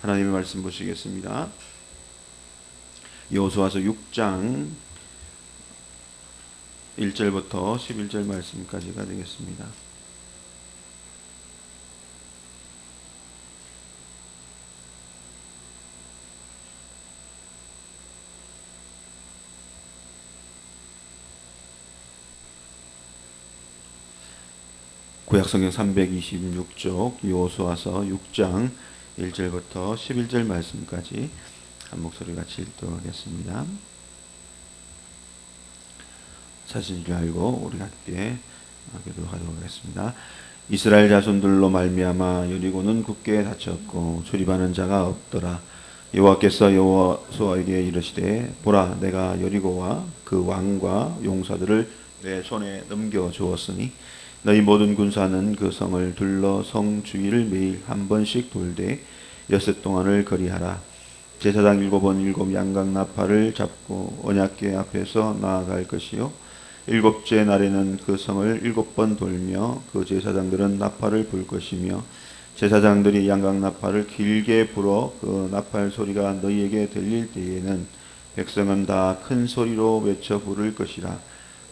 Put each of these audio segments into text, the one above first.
하나님의 말씀 보시겠습니다. 여호수아서 6장 1절부터 11절 말씀까지가 되겠습니다. 구약성경 326쪽 여호수아서 6장 1절부터 11절 말씀까지 한 목소리 같이 읽도록 하겠습니다. 사실인 줄 알고 우리 함께 기도하도록 하겠습니다. 이스라엘 자손들로 말미암아 여리고는 굳게 닫혔고 출입하는 자가 없더라. 여호와께서 여호수아에게 이르시되 보라 내가 여리고와 그 왕과 용사들을 내 손에 넘겨 주었으니 너희 모든 군사는 그 성을 둘러 성 주위를 매일 한 번씩 돌되 엿새 동안을 거리하라. 제사장 7번 7 양각 나팔을 잡고 언약궤 앞에서 나아갈 것이요 7째 날에는 그 성을 7번 돌며 그 제사장들은 나팔을 불 것이며 제사장들이 양각 나팔을 길게 불어 그 나팔 소리가 너희에게 들릴 때에는 백성은 다 큰 소리로 외쳐 부를 것이라.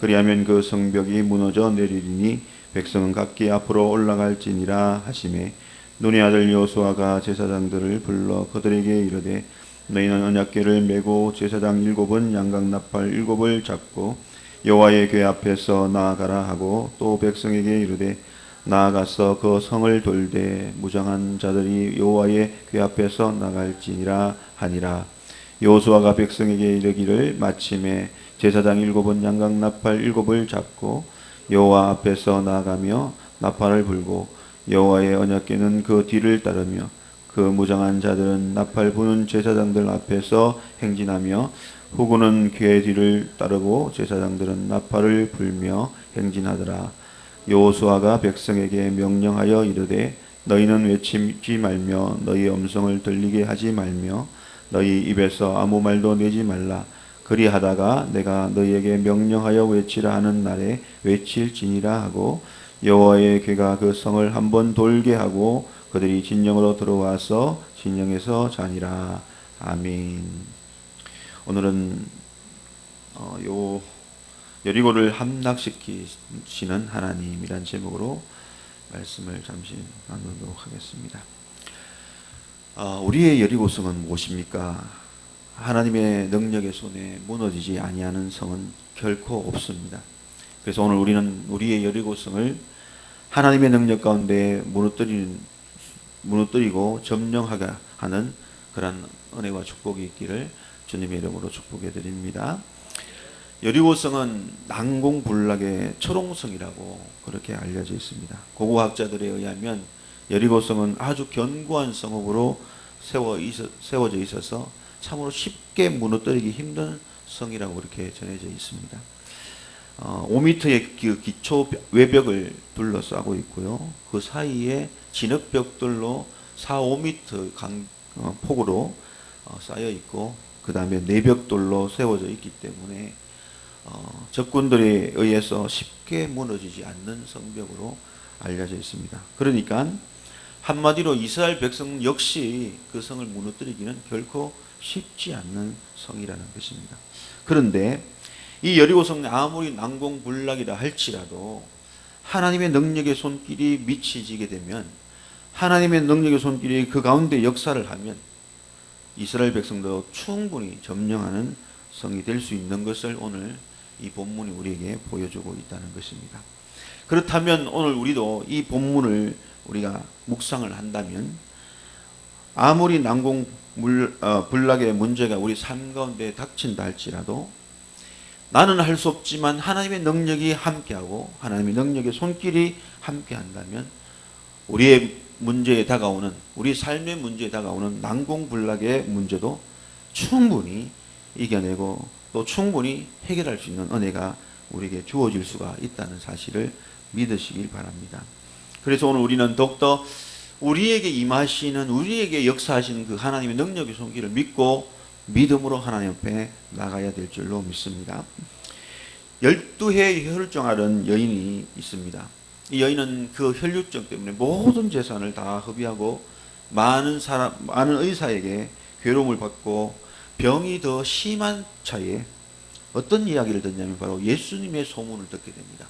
그리하면 그 성벽이 무너져 내리리니 백성은 각기 앞으로 올라갈지니라 하시매 눈의 아들 여호수아가 제사장들을 불러 그들에게 이르되 너희는 언약궤를 메고 제사장 7은 양각 나팔 7을 잡고 여호와의 궤 앞에서 나아가라 하고 또 백성에게 이르되 나아가서 그 성을 돌되 무장한 자들이 여호와의 궤 앞에서 나갈지니라 하니라. 여호수아가 백성에게 이르기를 마침에 제사장 7은 양각 나팔 7을 잡고 여호와 앞에서 나아가며 나팔을 불고 여호와의 언약궤는 그 뒤를 따르며 그 무장한 자들은 나팔 부는 제사장들 앞에서 행진하며 후군은 궤 뒤를 따르고 제사장들은 나팔을 불며 행진하더라. 여호수아가 백성에게 명령하여 이르되 너희는 외치지 말며 너희 음성을 들리게 하지 말며 너희 입에서 아무 말도 내지 말라. 그리하다가 내가 너희에게 명령하여 외치라 하는 날에 외칠지니라 하고 여호와의 궤가 그 성을 한번 돌게 하고 그들이 진영으로 들어와서 진영에서 자니라. 아멘. 오늘은 여리고를 함락시키시는 하나님이란 제목으로 말씀을 잠시 나누도록 하겠습니다. 우리의 여리고성은 무엇입니까? 하나님의 능력의 손에 무너지지 아니하는 성은 결코 없습니다. 그래서 오늘 우리는 우리의 여리고성을 하나님의 능력 가운데 무너뜨리고 점령하게 하는 그런 은혜와 축복이 있기를 주님의 이름으로 축복해 드립니다. 여리고성은 난공불락의 초롱성이라고 그렇게 알려져 있습니다. 고고학자들에 의하면 여리고성은 아주 견고한 성읍으로 세워져 있어서 참으로 쉽게 무너뜨리기 힘든 성이라고 그렇게 전해져 있습니다. 5m의 그 기초 외벽을 둘러싸고 있고요. 그 사이에 진흙벽돌로 4-5m 폭으로 쌓여 있고 그 다음에 내벽돌로 세워져 있기 때문에 적군들에 의해서 쉽게 무너지지 않는 성벽으로 알려져 있습니다. 그러니까 한마디로 이스라엘 백성 역시 그 성을 무너뜨리기는 결코 쉽지 않는 성이라는 것입니다. 그런데 이 여리고성 아무리 난공불락이라 할지라도 하나님의 능력의 손길이 미치지게 되면 하나님의 능력의 손길이 그 가운데 역사를 하면 이스라엘 백성도 충분히 점령하는 성이 될 수 있는 것을 오늘 이 본문이 우리에게 보여주고 있다는 것입니다. 그렇다면 오늘 우리도 이 본문을 우리가 묵상을 한다면 아무리 난공불락의 문제가 우리 삶 가운데 닥친다 할지라도 나는 할 수 없지만 하나님의 능력이 함께하고 하나님의 능력의 손길이 함께한다면 우리의 문제에 다가오는 우리 삶의 문제에 다가오는 난공불락의 문제도 충분히 이겨내고 또 충분히 해결할 수 있는 은혜가 우리에게 주어질 수가 있다는 사실을 믿으시길 바랍니다. 그래서 오늘 우리는 더욱더 우리에게 임하시는 우리에게 역사하시는 그 하나님의 능력의 손길을 믿고 믿음으로 하나님 앞에 나가야 될 줄로 믿습니다. 12해 혈루증 앓은 여인이 있습니다. 이 여인은 그 혈루증 때문에 모든 재산을 다 허비하고 많은 의사에게 괴로움을 받고 병이 더 심한 차에 어떤 이야기를 듣냐면 바로 예수님의 소문을 듣게 됩니다.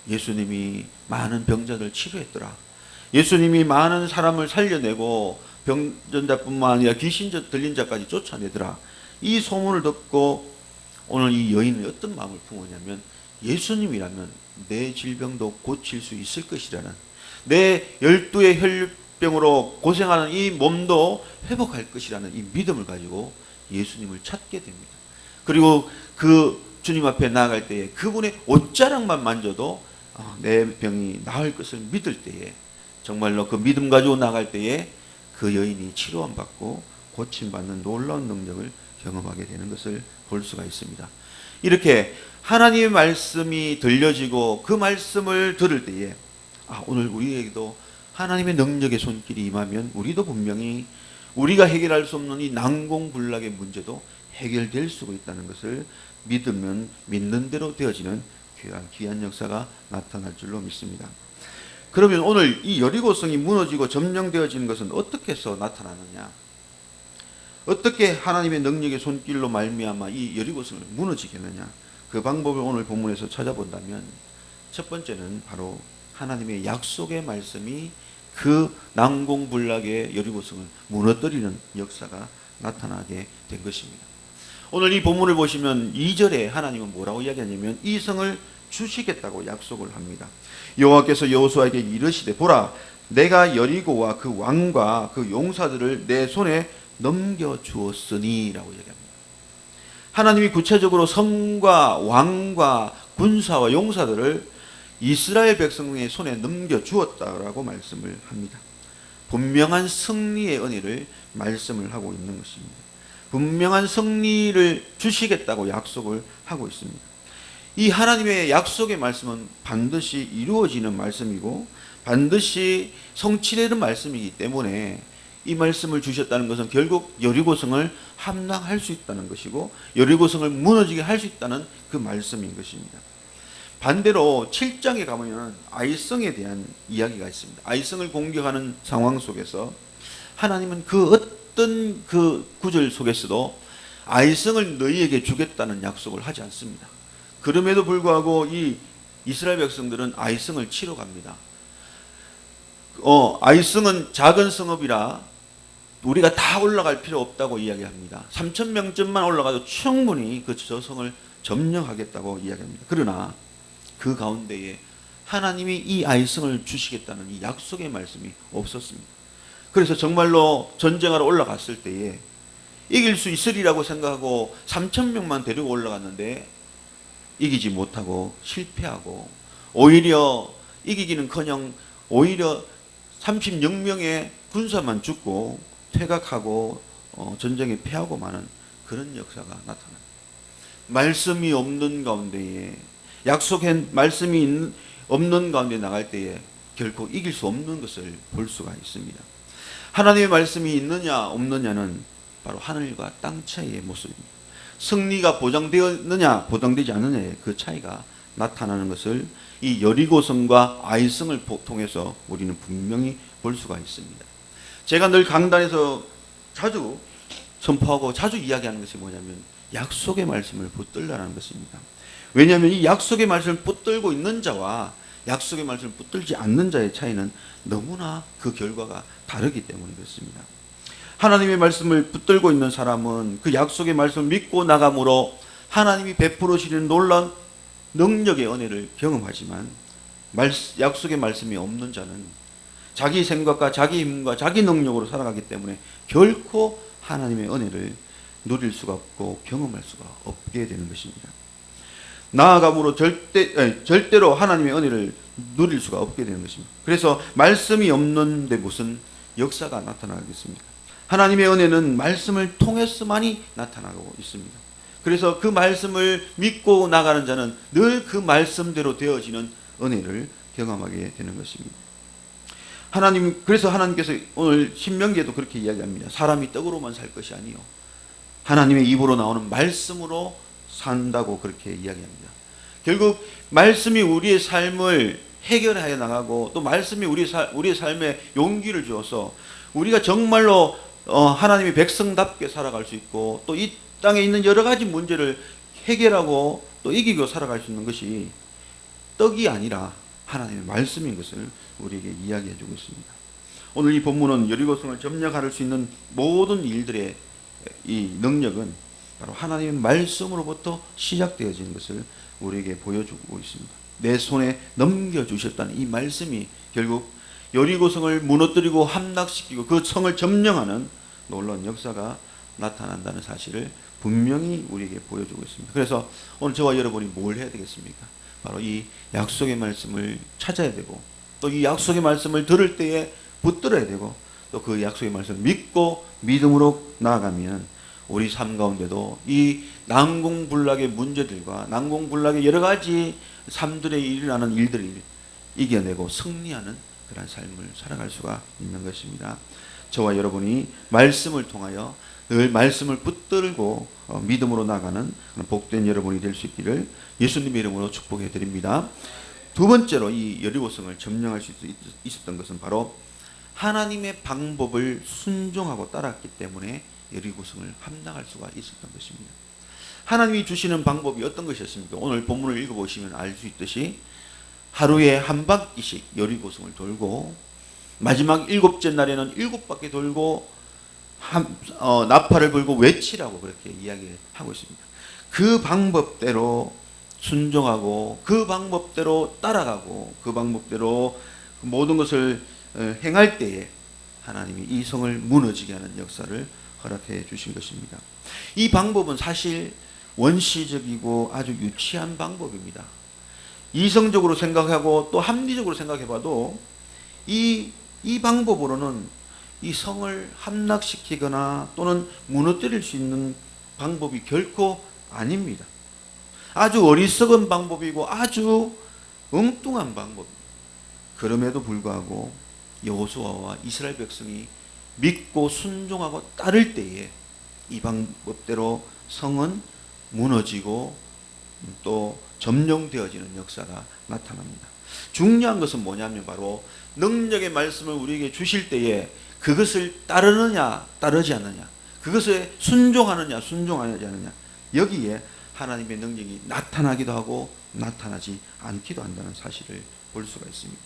예수님이 많은 병자들 치료했더라. 예수님이 많은 사람을 살려내고 병전자뿐만 아니라 귀신 들린 자까지 쫓아내더라. 이 소문을 듣고 오늘 이 여인은 어떤 마음을 품었냐면 예수님이라면 내 질병도 고칠 수 있을 것이라는, 내 12의 혈류병으로 고생하는 이 몸도 회복할 것이라는 이 믿음을 가지고 예수님을 찾게 됩니다. 그리고 그 주님 앞에 나아갈 때에 그분의 옷자락만 만져도 내 병이 나을 것을 믿을 때에, 정말로 그 믿음 가지고 나갈 때에 그 여인이 치료함 받고 고침받는 놀라운 능력을 경험하게 되는 것을 볼 수가 있습니다. 이렇게 하나님의 말씀이 들려지고 그 말씀을 들을 때에 오늘 우리에게도 하나님의 능력의 손길이 임하면 우리도 분명히 우리가 해결할 수 없는 이 난공불락의 문제도 해결될 수가 있다는 것을 믿으면 믿는 대로 되어지는 귀한 역사가 나타날 줄로 믿습니다. 그러면 오늘 이 여리고성이 무너지고 점령되어지는 것은 어떻게 해서 나타나느냐? 어떻게 하나님의 능력의 손길로 말미암아 이 여리고성을 무너지게 하느냐? 그 방법을 오늘 본문에서 찾아본다면 첫 번째는 바로 하나님의 약속의 말씀이 그 난공불락의 여리고성을 무너뜨리는 역사가 나타나게 된 것입니다. 오늘 이 본문을 보시면 2절에 하나님은 뭐라고 이야기하냐면 이 성을 주시겠다고 약속을 합니다. 여호와께서 여호수아에게 이르시되 보라 내가 여리고와 그 왕과 그 용사들을 내 손에 넘겨주었으니 라고 이야기합니다. 하나님이 구체적으로 성과 왕과 군사와 용사들을 이스라엘 백성의 손에 넘겨주었다라고 말씀을 합니다. 분명한 승리의 은혜를 말씀을 하고 있는 것입니다. 분명한 승리를 주시겠다고 약속을 하고 있습니다. 이 하나님의 약속의 말씀은 반드시 이루어지는 말씀이고 반드시 성취되는 말씀이기 때문에 이 말씀을 주셨다는 것은 결국 여리고성을 함락할 수 있다는 것이고 여리고성을 무너지게 할 수 있다는 그 말씀인 것입니다. 반대로 7장에 가보면 아이성에 대한 이야기가 있습니다. 아이성을 공격하는 상황 속에서 하나님은 그 어떤 그 구절 속에서도 아이성을 너희에게 주겠다는 약속을 하지 않습니다. 그럼에도 불구하고 이 이스라엘 백성들은 아이성을 치러 갑니다. 아이성은 작은 성읍이라 우리가 다 올라갈 필요 없다고 이야기합니다. 3,000명쯤만 올라가도 충분히 그 저성을 점령하겠다고 이야기합니다. 그러나 그 가운데에 하나님이 이 아이성을 주시겠다는 이 약속의 말씀이 없었습니다. 그래서 정말로 전쟁하러 올라갔을 때에 이길 수 있으리라고 생각하고 3,000명만 데리고 올라갔는데 이기지 못하고 실패하고 오히려 이기기는커녕 오히려 36명의 군사만 죽고 퇴각하고 전쟁에 패하고 마는 그런 역사가 나타납니다. 말씀이 없는 가운데에 약속한 말씀이 없는 가운데 나갈 때에 결코 이길 수 없는 것을 볼 수가 있습니다. 하나님의 말씀이 있느냐 없느냐는 바로 하늘과 땅 차이의 모습입니다. 승리가 보장되었느냐 보장되지 않느냐의 그 차이가 나타나는 것을 이 여리고성과 아이성을 통해서 우리는 분명히 볼 수가 있습니다. 제가 늘 강단에서 자주 선포하고 자주 이야기하는 것이 뭐냐면 약속의 말씀을 붙들라는 것입니다. 왜냐하면 이 약속의 말씀을 붙들고 있는 자와 약속의 말씀을 붙들지 않는 자의 차이는 너무나 그 결과가 다르기 때문에 그렇습니다. 하나님의 말씀을 붙들고 있는 사람은 그 약속의 말씀을 믿고 나감으로 하나님이 베풀어 주시는 놀라운 능력의 은혜를 경험하지만 약속의 말씀이 없는 자는 자기 생각과 자기 힘과 자기 능력으로 살아가기 때문에 결코 하나님의 은혜를 누릴 수가 없고 경험할 수가 없게 되는 것입니다. 나아감으로 절대로 하나님의 은혜를 누릴 수가 없게 되는 것입니다. 그래서 말씀이 없는데 무슨 역사가 나타나겠습니까? 하나님의 은혜는 말씀을 통해서만이 나타나고 있습니다. 그래서 그 말씀을 믿고 나가는 자는 늘 그 말씀대로 되어지는 은혜를 경험하게 되는 것입니다. 그래서 하나님께서 오늘 신명기에도 그렇게 이야기합니다. 사람이 떡으로만 살 것이 아니요 하나님의 입으로 나오는 말씀으로 산다고 그렇게 이야기합니다. 결국 말씀이 우리의 삶을 해결하여 나가고 또 말씀이 우리의 삶에 용기를 주어서 우리가 정말로 하나님의 백성답게 살아갈 수 있고 또 이 땅에 있는 여러 가지 문제를 해결하고 또 이기고 살아갈 수 있는 것이 떡이 아니라 하나님의 말씀인 것을 우리에게 이야기해 주고 있습니다. 오늘 이 본문은 여리고성을 점령할 수 있는 모든 일들의 이 능력은 바로 하나님의 말씀으로부터 시작되어지는 것을 우리에게 보여주고 있습니다. 내 손에 넘겨주셨다는 이 말씀이 결국 여리고성을 무너뜨리고 함락시키고 그 성을 점령하는 놀라운 역사가 나타난다는 사실을 분명히 우리에게 보여주고 있습니다. 그래서 오늘 저와 여러분이 뭘 해야 되겠습니까? 바로 이 약속의 말씀을 찾아야 되고 또 이 약속의 말씀을 들을 때에 붙들어야 되고 또 그 약속의 말씀을 믿고 믿음으로 나아가면 우리 삶 가운데도 이 난공불락의 문제들과 난공불락의 여러 가지 삶들에 일어나는 일들을 이겨내고 승리하는 그런 삶을 살아갈 수가 있는 것입니다. 저와 여러분이 말씀을 통하여 늘 말씀을 붙들고 믿음으로 나가는 복된 여러분이 될 수 있기를 예수님의 이름으로 축복해 드립니다. 두 번째로 이 여리고성을 점령할 수 있었던 것은 바로 하나님의 방법을 순종하고 따랐기 때문에 여리고성을 함락할 수가 있었던 것입니다. 하나님이 주시는 방법이 어떤 것이었습니까? 오늘 본문을 읽어보시면 알 수 있듯이 하루에 한 바퀴씩 여리고성을 돌고 마지막 7째 날에는 7바퀴 돌고 나팔을 불고 외치라고 그렇게 이야기하고 있습니다. 그 방법대로 순종하고 그 방법대로 따라가고 그 방법대로 모든 것을 행할 때에 하나님이 이 성을 무너지게 하는 역사를 허락해 주신 것입니다. 이 방법은 사실 원시적이고 아주 유치한 방법입니다. 이성적으로 생각하고 또 합리적으로 생각해봐도 이 방법으로는 이 성을 함락시키거나 또는 무너뜨릴 수 있는 방법이 결코 아닙니다. 아주 어리석은 방법이고 아주 엉뚱한 방법입니다. 그럼에도 불구하고 여호수아와 이스라엘 백성이 믿고 순종하고 따를 때에 이 방법대로 성은 무너지고 또 점령되어지는 역사가 나타납니다. 중요한 것은 뭐냐면 바로 능력의 말씀을 우리에게 주실 때에 그것을 따르느냐 따르지 않느냐, 그것에 순종하느냐 순종하지 않느냐, 여기에 하나님의 능력이 나타나기도 하고 나타나지 않기도 한다는 사실을 볼 수가 있습니다.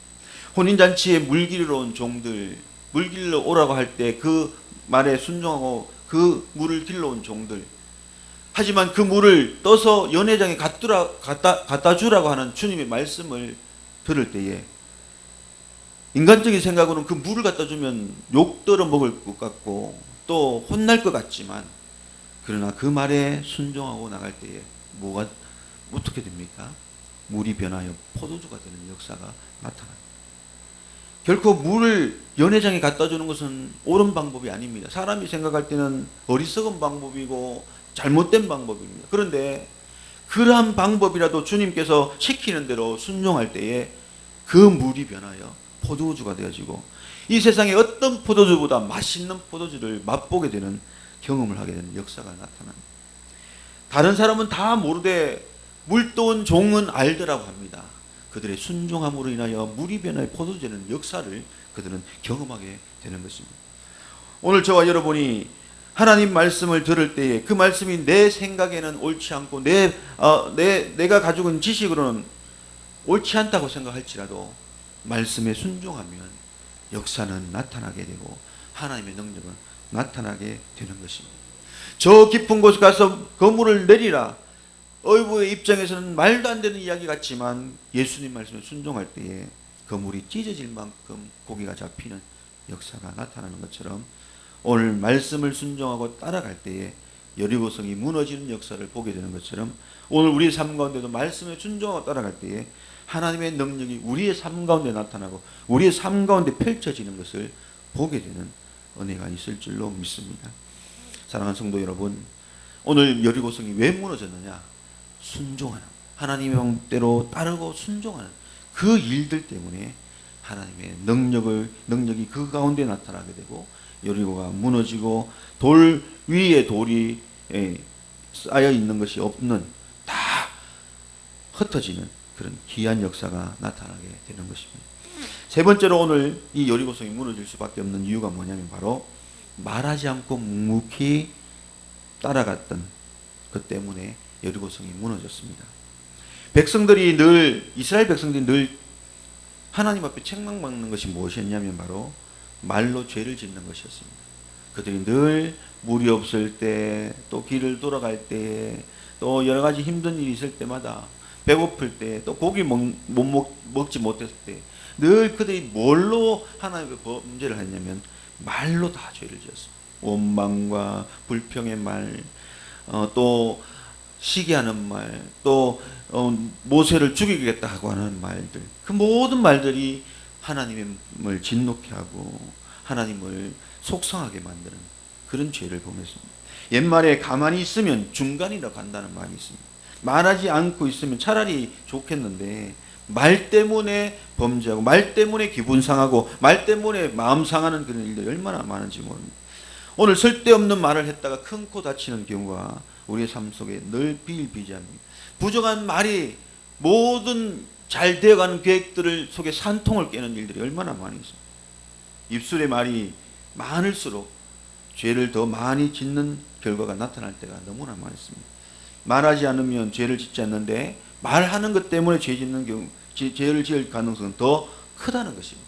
혼인잔치에 물 길러 온 종들, 물 길러 오라고 할 때 그 말에 순종하고 그 물을 길러 온 종들, 하지만 그 물을 떠서 연회장에 갖다 주라고 하는 주님의 말씀을 들을 때에 인간적인 생각으로는 그 물을 갖다 주면 욕 들어 먹을 것 같고 또 혼날 것 같지만, 그러나 그 말에 순종하고 나갈 때에 뭐가 어떻게 됩니까? 물이 변하여 포도주가 되는 역사가 나타납니다. 결코 물을 연회장에 갖다 주는 것은 옳은 방법이 아닙니다. 사람이 생각할 때는 어리석은 방법이고 잘못된 방법입니다. 그런데 그러한 방법이라도 주님께서 시키는 대로 순종할 때에 그 물이 변하여 포도주가 되어지고 이 세상에 어떤 포도주보다 맛있는 포도주를 맛보게 되는 경험을 하게 되는 역사가 나타납니다. 다른 사람은 다 모르되 물떠온 종은 알더라고 합니다. 그들의 순종함으로 인하여 물이 변하여 포도주는 역사를 그들은 경험하게 되는 것입니다. 오늘 저와 여러분이 하나님 말씀을 들을 때에 그 말씀이 내 생각에는 옳지 않고 내가 가지고 있는 지식으로는 옳지 않다고 생각할지라도 말씀에 순종하면 역사는 나타나게 되고 하나님의 능력은 나타나게 되는 것입니다. 저 깊은 곳에 가서 그물을 내리라. 어부의 입장에서는 말도 안 되는 이야기 같지만 예수님 말씀에 순종할 때에 그물이 찢어질 만큼 고기가 잡히는 역사가 나타나는 것처럼 오늘 말씀을 순종하고 따라갈 때에 여리고성이 무너지는 역사를 보게 되는 것처럼 오늘 우리의 삶 가운데도 말씀에 순종하고 따라갈 때에 하나님의 능력이 우리의 삶 가운데 나타나고 우리의 삶 가운데 펼쳐지는 것을 보게 되는 은혜가 있을 줄로 믿습니다. 사랑하는 성도 여러분, 오늘 여리고성이 왜 무너졌느냐? 순종하는, 하나님의 방법대로 따르고 순종하는 그 일들 때문에 하나님의 능력이 그 가운데 나타나게 되고 여리고가 무너지고 돌 위에 돌이 쌓여 있는 것이 없는, 다 흩어지는 그런 귀한 역사가 나타나게 되는 것입니다. 세 번째로 오늘 이 여리고성이 무너질 수밖에 없는 이유가 뭐냐면 바로 말하지 않고 묵묵히 따라갔던 그 때문에 여리고성이 무너졌습니다. 백성들이 늘, 이스라엘 백성들이 늘 하나님 앞에 책망받는 것이 무엇이었냐면 바로 말로 죄를 짓는 것이었습니다. 그들이 늘 물이 없을 때, 또 길을 돌아갈 때, 또 여러 가지 힘든 일이 있을 때마다, 배고플 때, 또 고기 먹지 못했을 때, 늘 그들이 뭘로 하나님께 범죄를 했냐면 말로 다 죄를 지었습니다. 원망과 불평의 말, 또 시기하는 말, 또 모세를 죽이겠다고 하는 말들, 그 모든 말들이 하나님을 진노케 하고 하나님을 속상하게 만드는 그런 죄를 범했습니다. 옛말에 가만히 있으면 중간이라 간다는 말이 있습니다. 말하지 않고 있으면 차라리 좋겠는데 말 때문에 범죄하고 말 때문에 기분 상하고 말 때문에 마음 상하는 그런 일들이 얼마나 많은지 모릅니다. 오늘 쓸데없는 말을 했다가 큰 코 다치는 경우가 우리의 삶 속에 늘 비일비재합니다. 부정한 말이 모든 잘 되어가는 계획들을 속에 산통을 깨는 일들이 얼마나 많이 있습니다. 입술의 말이 많을수록 죄를 더 많이 짓는 결과가 나타날 때가 너무나 많습니다. 말하지 않으면 죄를 짓지 않는데 말하는 것 때문에 죄를 지을 가능성은 더 크다는 것입니다.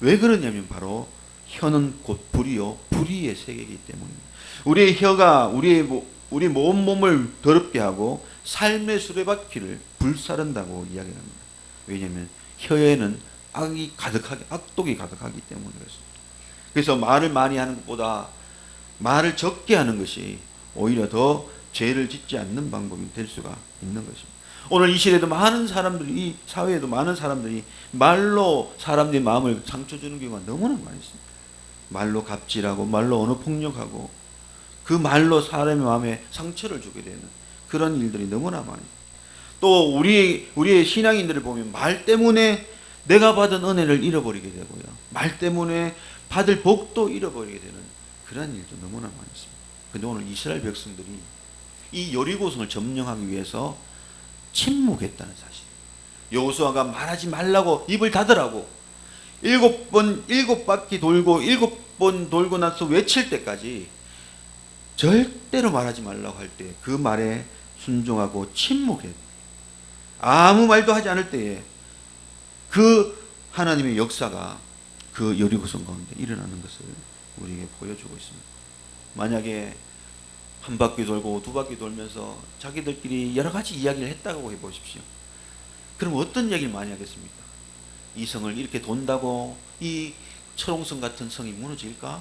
왜 그러냐면 바로 혀는 곧 불이요 불의의 세계이기 때문입니다. 우리의 혀가 우리 몸을 더럽게 하고 삶의 수레바퀴를 불사른다고 이야기합니다. 왜냐하면 혀에는 악독이 가득하기 때문에 그렇습니다. 그래서 말을 많이 하는 것보다 말을 적게 하는 것이 오히려 더 죄를 짓지 않는 방법이 될 수가 있는 것입니다. 오늘 이 시대에도 많은 사람들이, 이 사회에도 많은 사람들이 말로 사람들의 마음을 상처 주는 경우가 너무나 많이 있습니다. 말로 갑질하고 말로 언어폭력하고 그 말로 사람의 마음에 상처를 주게 되는 그런 일들이 너무나 많이. 또 우리의 신앙인들을 보면 말 때문에 내가 받은 은혜를 잃어버리게 되고요. 말 때문에 받을 복도 잃어버리게 되는 그런 일도 너무나 많이 있습니다. 그런데 오늘 이스라엘 백성들이 이 여리고성을 점령하기 위해서 침묵했다는 사실. 여호수아가 말하지 말라고 입을 닫으라고 7바퀴 돌고 7번 돌고 나서 외칠 때까지 절대로 말하지 말라고 할 때 그 말에 순종하고 침묵했. 아무 말도 하지 않을 때에 그 하나님의 역사가 그 여리고성 가운데 일어나는 것을 우리에게 보여주고 있습니다. 만약에 한 바퀴 돌고 두 바퀴 돌면서 자기들끼리 여러 가지 이야기를 했다고 해보십시오. 그럼 어떤 이야기를 많이 하겠습니까? 이 성을 이렇게 돈다고 이 철옹성 같은 성이 무너질까?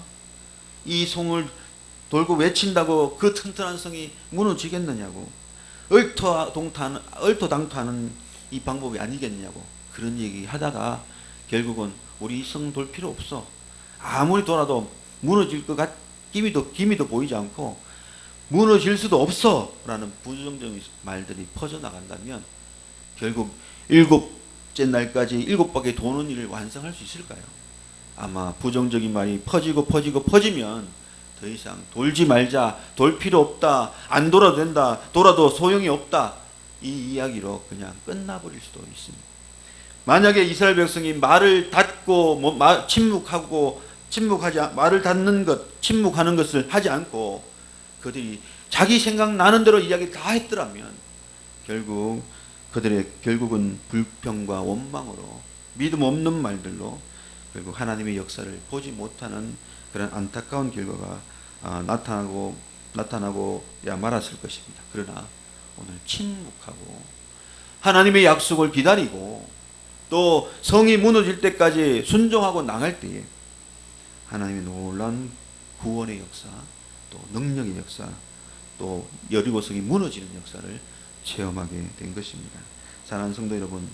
이 성을 돌고 외친다고 그 튼튼한 성이 무너지겠느냐고, 얼토당토하는 이 방법이 아니겠냐고 그런 얘기 하다가 결국은 우리 이 성 돌 필요 없어, 아무리 돌아도 무너질 것 기미도 보이지 않고 무너질 수도 없어 라는 부정적인 말들이 퍼져나간다면 결국 7째 날까지 7바퀴 도는 일을 완성할 수 있을까요? 아마 부정적인 말이 퍼지면 더 이상 돌지 말자, 돌 필요 없다, 안 돌아도 된다, 돌아도 소용이 없다, 이 이야기로 그냥 끝나버릴 수도 있습니다. 만약에 이스라엘 백성이 말을 닫고 말을 닫는 것, 침묵하는 것을 하지 않고 그들이 자기 생각나는 대로 이야기를 다 했더라면 결국은 불평과 원망으로 믿음 없는 말들로 결국 하나님의 역사를 보지 못하는 그런 안타까운 결과가 나타나고야 말았을 것입니다. 그러나 오늘 침묵하고 하나님의 약속을 기다리고 또 성이 무너질 때까지 순종하고 나갈 때에 하나님의 놀라운 구원의 역사, 또 능력의 역사, 또 여리고성이 무너지는 역사를 체험하게 된 것입니다. 사랑하는 성도 여러분,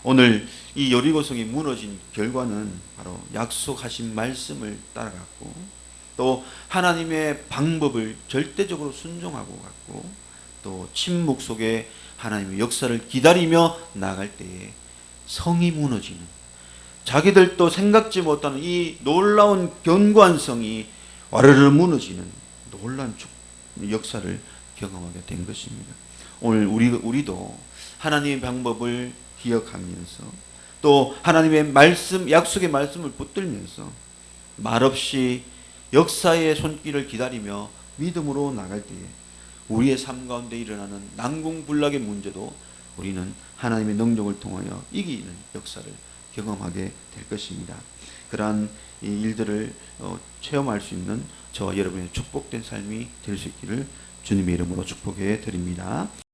오늘 이 여리고성이 무너진 결과는 바로 약속하신 말씀을 따라갔고 또 하나님의 방법을 절대적으로 순종하고 갔고 또 침묵 속에 하나님의 역사를 기다리며 나갈 때에 성이 무너지는, 자기들도 생각지 못하는 이 놀라운 견고한 성이 와르르 무너지는 놀라운 역사를 경험하게 된 것입니다. 오늘 우리도 하나님의 방법을 기억하면서 또 하나님의 말씀, 약속의 말씀을 붙들면서 말없이 역사의 손길을 기다리며 믿음으로 나갈 때에 우리의 삶 가운데 일어나는 난공불락의 문제도 우리는 하나님의 능력을 통하여 이기는 역사를 경험하게 될 것입니다. 그러한 이 일들을 체험할 수 있는 저와 여러분의 축복된 삶이 될 수 있기를 주님의 이름으로 축복해 드립니다.